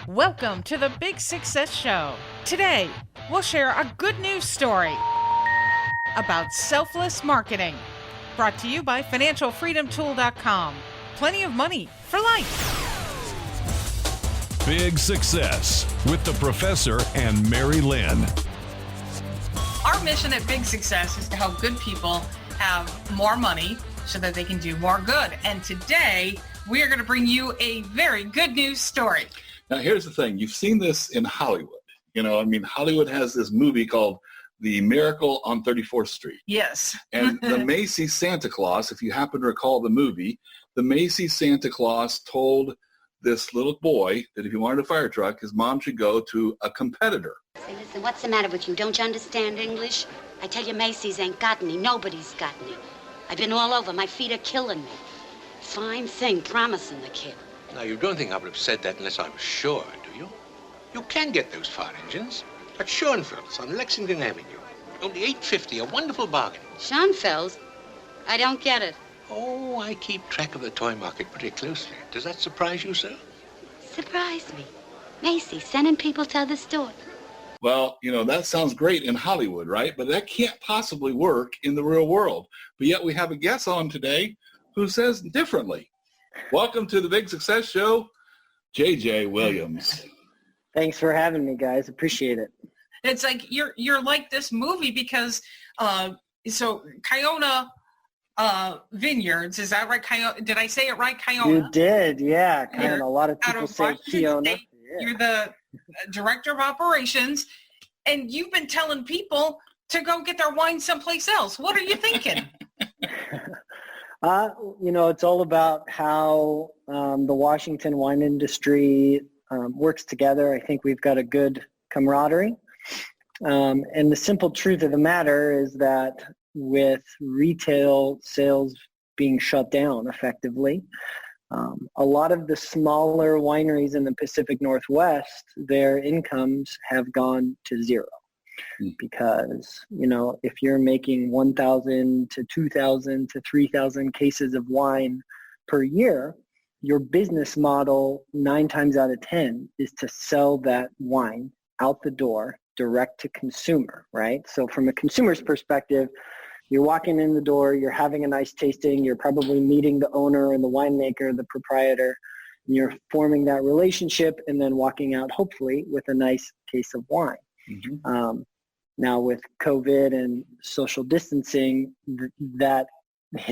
Welcome to the Big Success Show. Today, we'll share a good news story about selfless marketing. Brought to you by financialfreedomtool.com. Plenty of money for life. Big Success with the Professor and Mary-Lynn. Our mission at Big Success is to help good people have more money so that they can do more good. And today, we are going to bring you a very good news story. Now, here's the thing. You've seen this in Hollywood. Hollywood has this movie called The Miracle on 34th Street. Yes. And the Macys Santa Claus, if you happen to recall the movie, the Macys Santa Claus told this little boy that if he wanted a fire truck, his mom should go to a competitor. Say, listen, what's the matter with you? Don't you understand English? I tell you, Macys ain't got any. Nobody's got any. I've been all over. My feet are killing me. Fine thing, promising the kid. Now, you don't think I would have said that unless I was sure, do you? You can get those fire engines at Schoenfeld's on Lexington Avenue. Only $8.50, a wonderful bargain. Schoenfeld's? I don't get it. Oh, I keep track of the toy market pretty closely. Does that surprise you, sir? Surprise me. Macy sending people to other stores. Well, that sounds great in Hollywood, right? But that can't possibly work in the real world. But yet we have a guest on today who says differently. Welcome to the Big Success Show, J.J. Williams. Thanks for having me, guys. Appreciate it. It's like you're like this movie because so Kiona Vineyards, is that right? Did I say it right, Kiona? You did, yeah. Kind of a lot of people say Kiona. Yeah. You're the director of operations, and you've been telling people to go get their wine someplace else. What are you thinking? It's all about how the Washington wine industry works together. I think we've got a good camaraderie. And the simple truth of the matter is that with retail sales being shut down effectively, a lot of the smaller wineries in the Pacific Northwest, their incomes have gone to zero. Because, if you're making 1,000 to 2,000 to 3,000 cases of wine per year, your business model 9 times out of 10 is to sell that wine out the door direct to consumer, right? So from a consumer's perspective, you're walking in the door, you're having a nice tasting, you're probably meeting the owner and the winemaker, the proprietor, and you're forming that relationship and then walking out hopefully with a nice case of wine. Mm-hmm. Now with COVID and social distancing, that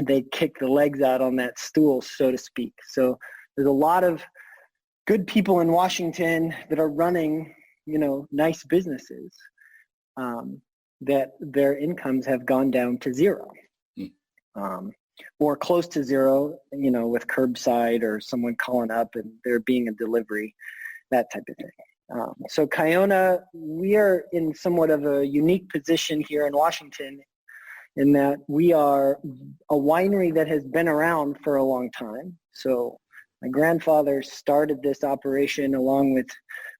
they kick the legs out on that stool, so to speak. So there's a lot of good people in Washington that are running, nice businesses that their incomes have gone down to zero, or close to zero, with curbside or someone calling up and there being a delivery, that type of thing. So Kiona, we are in somewhat of a unique position here in Washington in that we are a winery that has been around for a long time. So my grandfather started this operation along with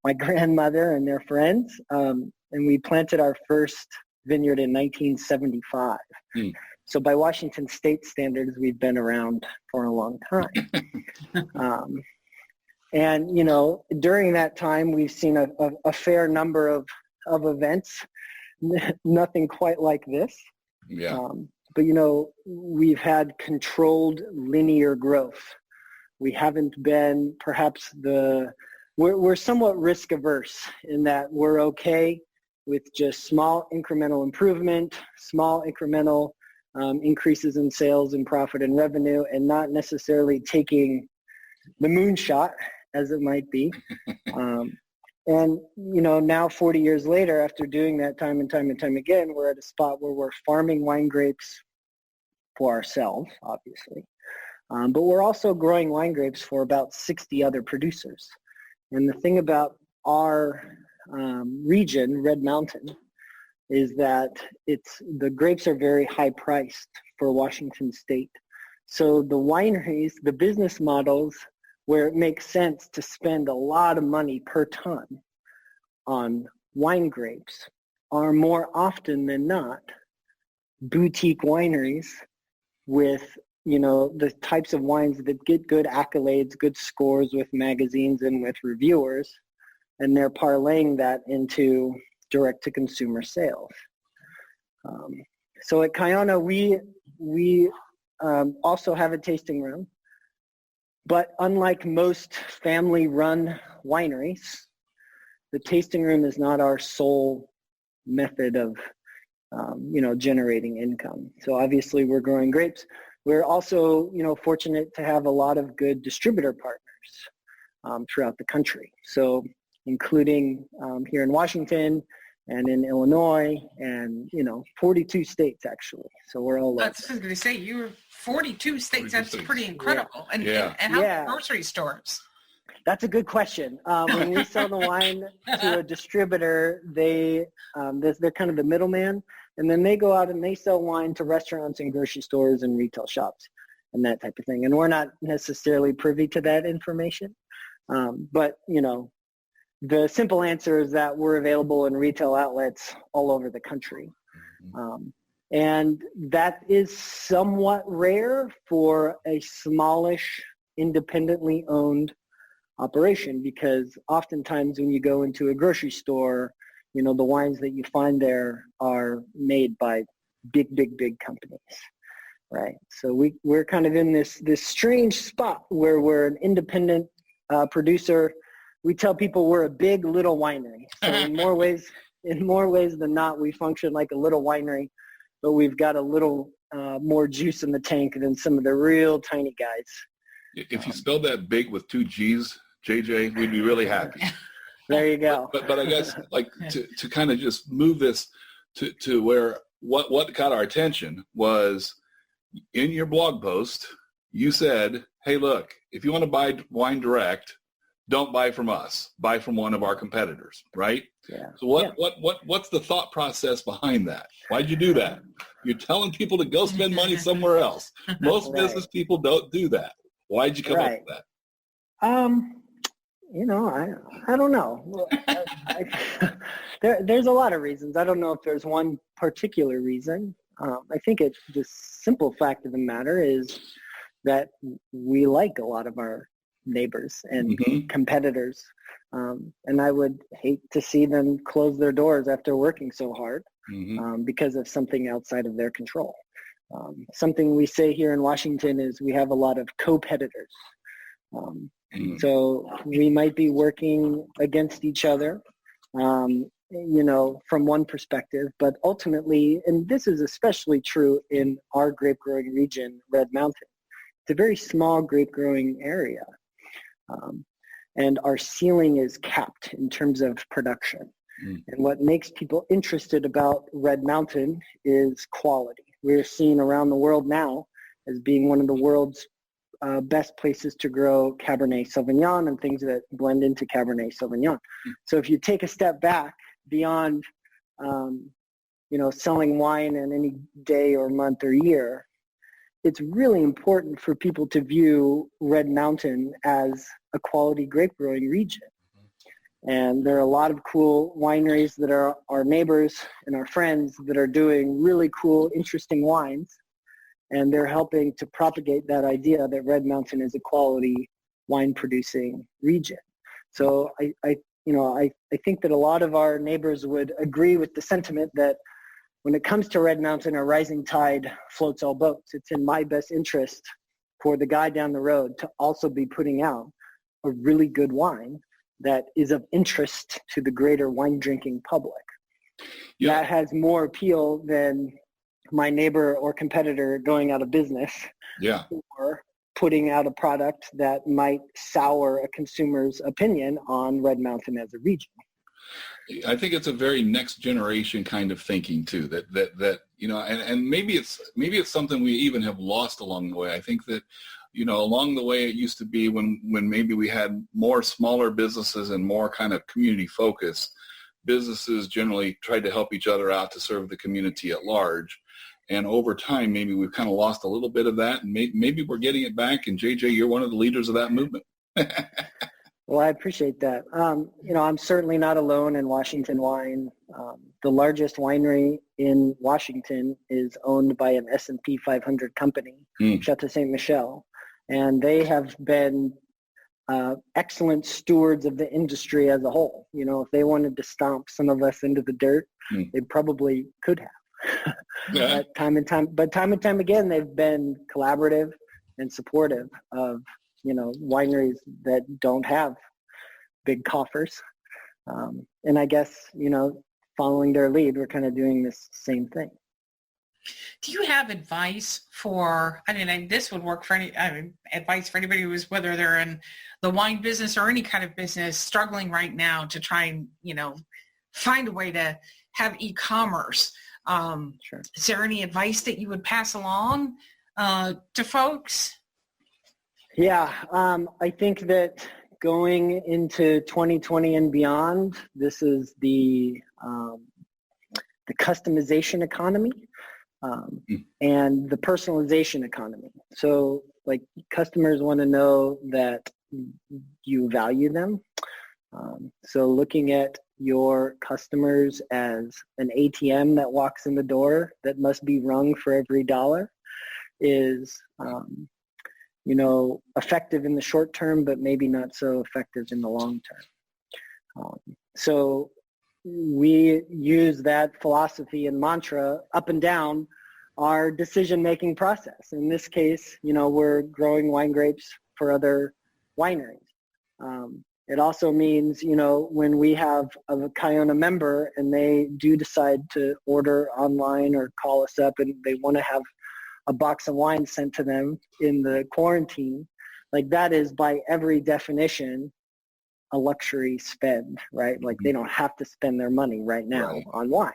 my grandmother and their friends, and we planted our first vineyard in 1975. So by Washington state standards, we've been around for a long time. And, during that time, we've seen a fair number of events, nothing quite like this. Yeah. But, we've had controlled linear growth. We haven't been perhaps we're somewhat risk averse in that we're okay with just small incremental improvement, small incremental increases in sales and profit and revenue, and not necessarily taking the moonshot, as it might be. And, now 40 years later, after doing that time and time and time again, we're at a spot where we're farming wine grapes for ourselves, obviously. But we're also growing wine grapes for about 60 other producers. And the thing about our region, Red Mountain, is that the grapes are very high priced for Washington State. So the wineries, the business models where it makes sense to spend a lot of money per ton on wine grapes are more often than not boutique wineries with, the types of wines that get good accolades, good scores with magazines and with reviewers, and they're parlaying that into direct-to-consumer sales. So at Kayana, we also have a tasting room, but unlike most family-run wineries, the tasting room is not our sole method of generating income. So obviously we're growing grapes. We're also, fortunate to have a lot of good distributor partners throughout the country. So including here in Washington and in Illinois and, 42 states actually. So we're all over. That's what I was going to say. You're 42 states. That's states. pretty incredible. Yeah. And how many grocery stores? That's a good question. When we sell the wine to a distributor, they're kind of the middleman, and then they go out and they sell wine to restaurants and grocery stores and retail shops and that type of thing. And we're not necessarily privy to that information. But, the simple answer is that we're available in retail outlets all over the country. And that is somewhat rare for a smallish, independently owned operation, because oftentimes when you go into a grocery store, the wines that you find there are made by big companies, right? So we're kind of in this strange spot where we're an independent producer. We tell people we're a big little winery. So in more ways than not, we function like a little winery, but we've got a little more juice in the tank than some of the real tiny guys. If you spelled that big with 2 G's, JJ, we'd be really happy. There you go. But I guess to kind of just move this to where what got our attention was in your blog post, you said, hey, look, if you want to buy wine direct, don't buy from us, buy from one of our competitors, right? Yeah. So what's the thought process behind that? Why'd you do that? You're telling people to go spend money somewhere else. Most business people don't do that. Why'd you come up with that? I don't know. There's a lot of reasons. I don't know if there's one particular reason. I think the simple fact of the matter is that we like a lot of our neighbors and competitors. And I would hate to see them close their doors after working so hard because of something outside of their control. Something we say here in Washington is we have a lot of co-peditors. So we might be working against each other, from one perspective, but ultimately, and this is especially true in our grape growing region, Red Mountain, it's a very small grape growing area. And our ceiling is capped in terms of production. And what makes people interested about Red Mountain is quality. We're seen around the world now as being one of the world's best places to grow Cabernet Sauvignon and things that blend into Cabernet Sauvignon. So if you take a step back beyond, selling wine in any day or month or year, it's really important for people to view Red Mountain as a quality grape growing region. And there are a lot of cool wineries that are our neighbors and our friends that are doing really cool, interesting wines. And they're helping to propagate that idea that Red Mountain is a quality wine producing region. So I think that a lot of our neighbors would agree with the sentiment that when it comes to Red Mountain, a rising tide floats all boats. It's in my best interest for the guy down the road to also be putting out a really good wine that is of interest to the greater wine drinking public. Yeah. That has more appeal than my neighbor or competitor going out of business, or putting out a product that might sour a consumer's opinion on Red Mountain as a region. I think it's a very next generation kind of thinking too, that and maybe it's something we even have lost along the way. I think that, along the way it used to be when maybe we had more smaller businesses and more kind of community focus, businesses generally tried to help each other out to serve the community at large. And over time, maybe we've kind of lost a little bit of that, and maybe we're getting it back. And JJ, you're one of the leaders of that movement. Well, I appreciate that. I'm certainly not alone in Washington wine. The largest winery in Washington is owned by an S&P 500 company, Chateau Ste. Michelle, and they have been excellent stewards of the industry as a whole. You know, if they wanted to stomp some of us into the dirt, they probably could have. Yeah. Time and time again, they've been collaborative and supportive of, you know, wineries that don't have big coffers. And I guess, you know, following their lead, we're kind of doing this same thing. Do you have advice for, this would work for advice for anybody who's, whether they're in the wine business or any kind of business, struggling right now to try and, you know, find a way to have e-commerce. Sure. Is there any advice that you would pass along to folks? Yeah, I think that going into 2020 and beyond, this is the customization economy. And the personalization economy. So like customers want to know that you value them. So looking at your customers as an ATM that walks in the door that must be rung for every dollar is, you know, effective in the short term, but maybe not so effective in the long term. So we use that philosophy and mantra up and down our decision-making process. In this case, you know, we're growing wine grapes for other wineries. It also means, you know, when we have a Kiona member and they do decide to order online or call us up and they want to have a box of wine sent to them in the quarantine, like that is by every definition a luxury spend, right? Like they don't have to spend their money right now on wine.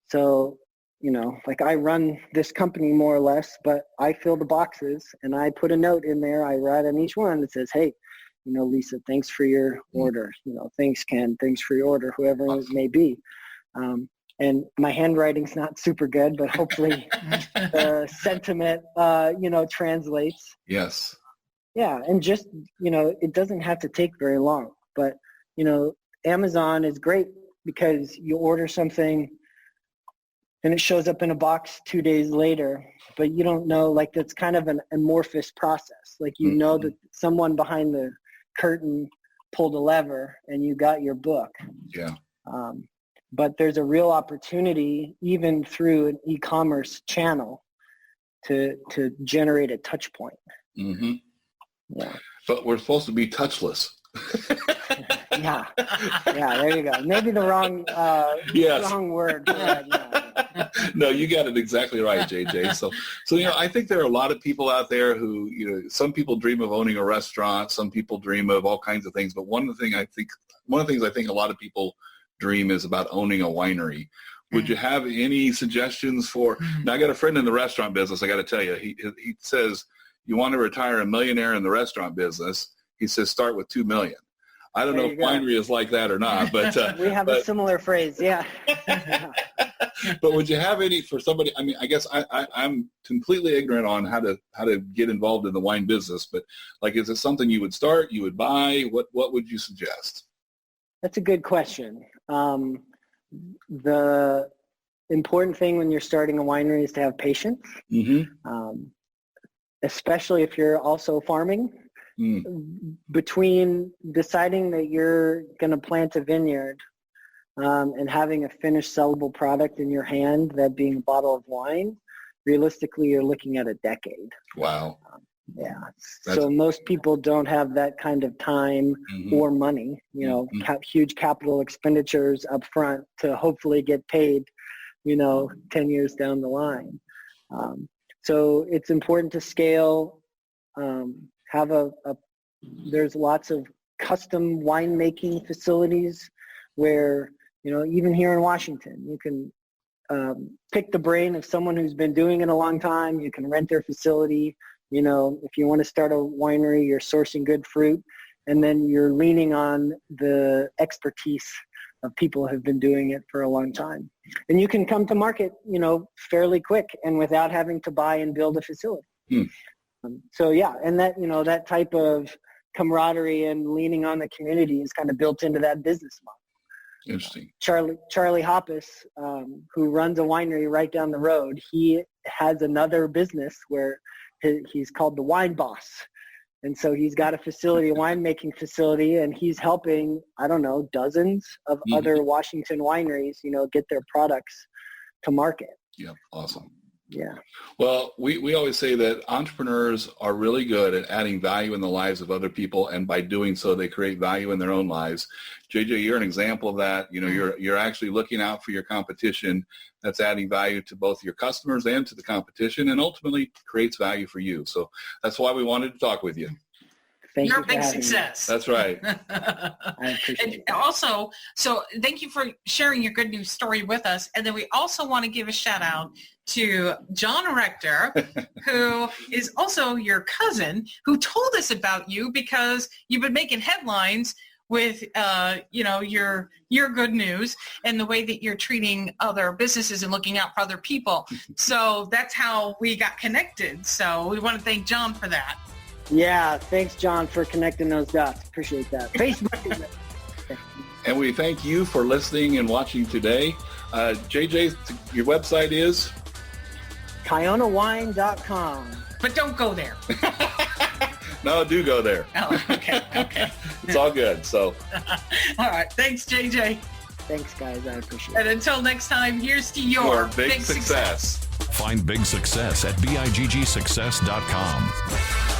So, you know, like I run this company more or less, but I fill the boxes and I put a note in there. I write on each one that says, hey, you know, Lisa, thanks for your order. You know, thanks, Ken, thanks for your order, whoever it may be. And my handwriting's not super good, but hopefully the sentiment, you know, translates. Yes. Yeah, and just, you know, it doesn't have to take very long. But, you know, Amazon is great because you order something and it shows up in a box 2 days later, but you don't know, like that's kind of an amorphous process. Like you know that someone behind the curtain pulled a lever and you got your book. Yeah. But there's a real opportunity even through an e-commerce channel to generate a touch point. Mm-hmm. Yeah. But we're supposed to be touchless. Yeah, there you go. Maybe the wrong wrong word. Yeah. No, you got it exactly right, JJ. So you know, I think there are a lot of people out there who, you know, some people dream of owning a restaurant, some people dream of all kinds of things, but one of the things I think a lot of people dream is about owning a winery. Would you have any suggestions for? Now, I got a friend in the restaurant business. I got to tell you, he says, you want to retire a millionaire in the restaurant business? He says, start with $2 million. I don't know if winery is like that or not, but we have a similar phrase. Yeah. But would you have any for somebody? I mean, I guess I'm completely ignorant on how to get involved in the wine business, but like, is it something you would start, you would buy? What would you suggest? That's a good question. The important thing when you're starting a winery is to have patience, especially if you're also farming. Between deciding that you're going to plant a vineyard and having a finished sellable product in your hand, that being a bottle of wine, realistically, you're looking at a decade. Wow. Yeah. So most people don't have that kind of time or money, you know, huge capital expenditures up front to hopefully get paid, you know, 10 years down the line. So it's important to scale, there's lots of custom winemaking facilities where, you know, even here in Washington, you can pick the brain of someone who's been doing it a long time. You can rent their facility. You know, if you want to start a winery, you're sourcing good fruit, and then you're leaning on the expertise of people who have been doing it for a long time. And you can come to market, you know, fairly quick and without having to buy and build a facility. So yeah, and that, you know, that type of camaraderie and leaning on the community is kind of built into that business model. Interesting. Charlie Hoppus, who runs a winery right down the road, he has another business where he's called the Wine Boss. And so he's got a facility, a winemaking facility, and he's helping, I don't know, dozens of other Washington wineries, get their products to market. Yeah, awesome. Yeah. Well, we always say that entrepreneurs are really good at adding value in the lives of other people, and by doing so, they create value in their own lives. JJ, you're an example of that. You're actually looking out for your competition. That's adding value to both your customers and to the competition, and ultimately creates value for you. So that's why we wanted to talk with you. You're a big success. That's right. I appreciate it. Also, so thank you for sharing your good news story with us. And then we also want to give a shout out to John Rector, who is also your cousin, who told us about you because you've been making headlines with, your good news and the way that you're treating other businesses and looking out for other people. So that's how we got connected. So we want to thank John for that. Yeah, thanks, John, for connecting those dots. Appreciate that. Facebook. And we thank you for listening and watching today. JJ, your website is? KionaWine.com. But don't go there. No, do go there. Oh, okay. It's all good. So, all right. Thanks, JJ. Thanks, guys. I appreciate it. And until next time, here's to your big success. Find big success at biggsuccess.com.